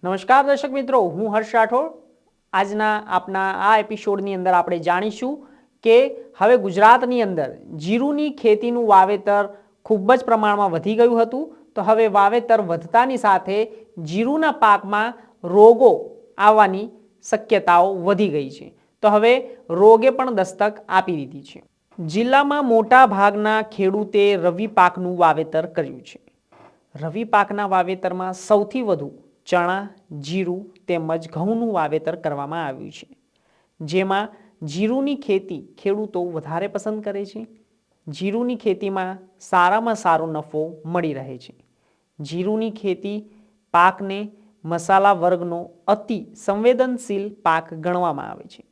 નમસ્કાર દર્શક મિત્રો, હું હર્ષ રાઠોડ। આજના આપના આ એપિસોડની અંદર આપણે જાણીશું કે હવે ગુજરાતની અંદર જીરુની ખેતીનું વાવેતર ખૂબ જ પ્રમાણમાં વધી ગયું હતું, તો હવે વાવેતર વધતાની સાથે જીરુના પાકમાં રોગો આવવાની શક્યતાઓ વધી ગઈ છે। તો હવે રોગે પણ દસ્તક આપી દીધી છે। જિલ્લામાં મોટા ભાગના ખેડૂતે રવિ પાકનું વાવેતર કર્યું છે। રવિ પાકના વાવેતરમાં સૌથી વધુ ચણા, જીરું તેમજ ઘઉંનું વાવેતર કરવામાં આવ્યું છે, જેમાં જીરુની ખેતી ખેડૂતો વધારે પસંદ કરે છે। જીરુની ખેતીમાં સારામાં સારો નફો મળી રહે છે। જીરુની ખેતી પાકને મસાલા વર્ગનો અતિ સંવેદનશીલ પાક ગણવામાં આવે છે।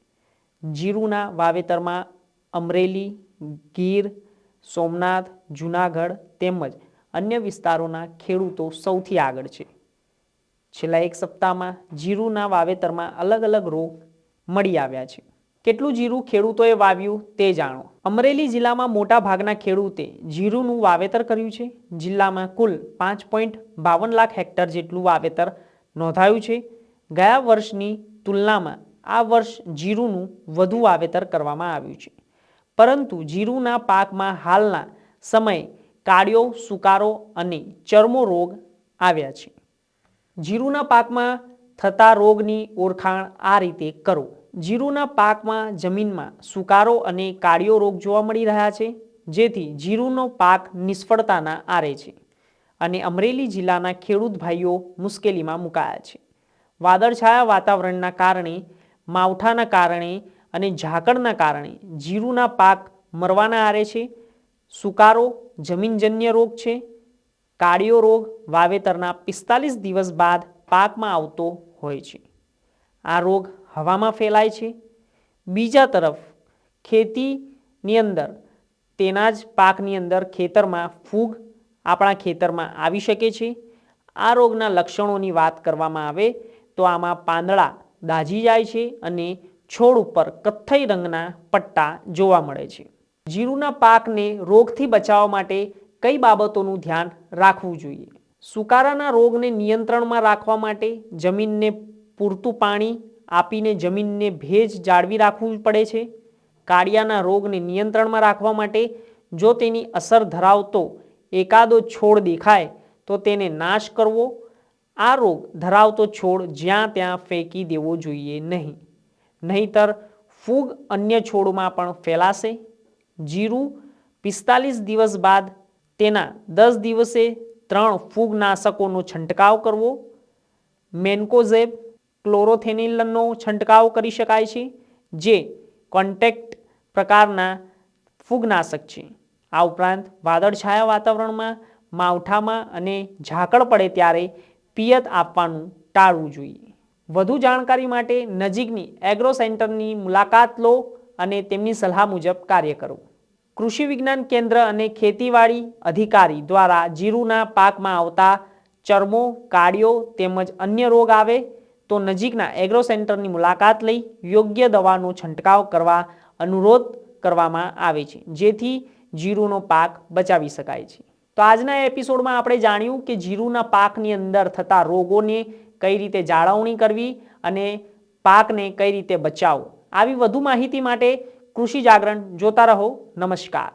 જીરુના વાવેતરમાં અમરેલી, ગીર, સોમનાથ, જૂનાગઢ તેમજ અન્ય વિસ્તારોના ખેડૂતો સૌથી આગળ છે। છેલ્લા એક સપ્તાહમાં જીરુના વાવેતરમાં અલગ અલગ રોગ મળી આવ્યા છે। કેટલું જીરું ખેડૂતોએ વાવ્યું તે જાણો। અમરેલી જિલ્લામાં મોટા ભાગના ખેડૂતે જીરુનું વાવેતર કર્યું છે। જિલ્લામાં કુલ 5.52 લાખ હેક્ટર જેટલું વાવેતર નોંધાયું છે। ગયા વર્ષની તુલનામાં આ વર્ષ જીરુનું વધુ વાવેતર કરવામાં આવ્યું છે, પરંતુ જીરુના પાકમાં હાલના સમયે કાળિયો, સુકારો અને ચરમો રોગ આવ્યા છે। જીરુના પાકમાં થતા રોગની ઓળખાણ આ રીતે કરો। જીરુના પાકમાં જમીનમાં સુકારો અને કાળિયો રોગ જોવા મળી રહ્યા છે, જેથી જીરુનો પાક નિષ્ફળતાના આરે છે અને અમરેલી જિલ્લાના ખેડૂત ભાઈઓ મુશ્કેલીમાં મુકાયા છે। વાદળછાયા વાતાવરણના કારણે, માવઠાના કારણે અને ઝાકળના કારણે જીરુના પાક મરવાના આરે છે। સુકારો જમીનજન્ય રોગ છે। કાળિયો રોગ વાવેતરના 45 દિવસ બાદ પાકમાં આવતો હોય છે। આ રોગ હવામાં ફેલાય છે। બીજા તરફ ખેતીની અંદર તેના જ પાકની અંદર ખેતરમાં ફૂગ આપણા ખેતરમાં આવી શકે છે। આ રોગના લક્ષણોની વાત કરવામાં આવે તો આમાં પાંદડા દાઝી જાય છે અને છોડ ઉપર કથ્થઈ રંગના પટ્ટા જોવા મળે છે। જીરુના પાકને રોગથી બચાવવા માટે કઈ બાબતોનું ધ્યાન રાખવું જોઈએ? સુકારાના રોગને નિયંત્રણમાં રાખવા માટે જમીનને પૂરતું પાણી આપીને જમીનને ભેજ જાળવી રાખવું પડે છે। કાળિયાના રોગને નિયંત્રણમાં રાખવા માટે જો તેની અસર ધરાવતો એકાદો છોડ દેખાય તો તેને નાશ કરવો। આ રોગ ધરાવતો છોડ જ્યાં ત્યાં ફેંકી દેવો જોઈએ નહીં, નહીંતર ફૂગ અન્ય છોડમાં પણ ફેલાશે। જીરું 45 દિવસ બાદ તેના 10 દિવસે 3 ફૂગનાશકોનો છંટકાવ કરવો। મેન્કોઝેબ, ક્લોરોથેનિલનો છંટકાવ કરી શકાય છે, જે કોન્ટેક્ટ પ્રકારના ફૂગનાશક છે। આ ઉપરાંત વાદળછાયા વાતાવરણમાં, માવઠામાં અને ઝાકળ પડે ત્યારે પિયત આપવાનું ટાળવું જોઈએ। વધુ જાણકારી માટે નજીકની એગ્રો સેન્ટરની મુલાકાત લો અને તેમની સલાહ મુજબ કાર્ય કરો। કૃષિ વિજ્ઞાન કેન્દ્ર અને ખેતીવાડી અધિકારી દ્વારા જીરુના પાકમાં આવતા ચરમો, કાળિયો તેમજ અન્ય રોગ આવે તો નજીકના એગ્રો સેન્ટરની મુલાકાત લઈ યોગ્ય દવાનો છંટકાવ કરવા અનુરોધ કરવામાં આવે છે, જેથી જીરુનો પાક બચાવી શકાય છે। તો આજના એપિસોડમાં આપણે જાણ્યું કે જીરુના પાકની અંદર થતા રોગોને કઈ રીતે જાળવણી કરવી અને પાકને કઈ રીતે બચાવવો। આવી વધુ માહિતી માટે કૃષિ જાગરણ જોતા રહો। નમસ્કાર।